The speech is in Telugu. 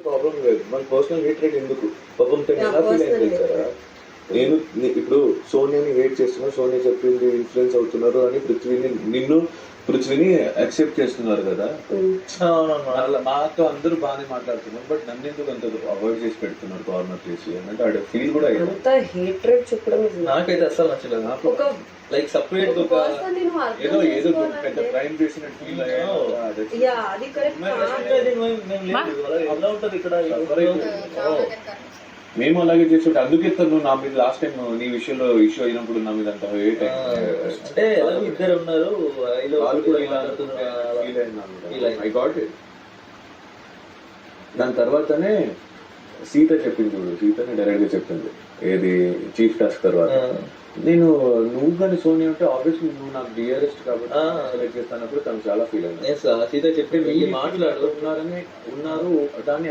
ప్రాబ్లం లేదు, మన పర్సనల్ హేట్రేట్ ఎందుకు? పాపం తను ఎలా ఫీల్ అయింది తెలుసారా? నేను ఇప్పుడు సోనియాని హేట్ చేస్తున్నా, సోనియా చెప్పింది ఇన్ఫ్లుయెన్స్ అవుతున్నారు అని పృథ్వీని యాక్సెప్ట్ చేస్తున్నారు కదా. మాతో అందరూ బాగానే మాట్లాడుతున్నారు, బట్ నన్ను ఎందుకు అంత అవాయిడ్ చేసి పెడుతున్నారు కార్నర్ చేసి అంటే ఆడ ఫీల్ కూడా అంత హేట్రేట్ చెప్పడం నాకైతే అసలు నచ్చలేదు. నాకు ఒక లైక్ సపరేట్ ఒక ఏదో పెద్ద క్రైమ్ చేసినట్టు ఫీల్ అయ్యాను. అది కరెక్ట్. ఎలా ఉంటది ఇక్కడ మేము అలాగే చేస్తుంటే అందుకే తను నా మీద లాస్ట్ టైం నీ విషయంలో ఇష్యూ అయినప్పుడు నా మీద అంత హేట్ అంటే ఇద్దరు ఉన్నారు, వాళ్ళు కూడా ఇలా ఐ గాట్ ఇట్. దాని తర్వాతనే సీత చెప్పింది చూడు, సీతనే డైరెక్ట్ గా చెప్పింది ఏది చీఫ్ టాస్క్ తర్వాత, నువ్వు కానీ సోనియా ఉంటే ఆబ్వియస్లీ నువ్వు నాకు డియరెస్ట్ కాబట్టి సెలెక్ట్ చేస్తానప్పుడు తను చాలా ఫీల్ అయింది. సీత చెప్పి మాట్లాడుతున్నారని ఉన్నారు దాన్ని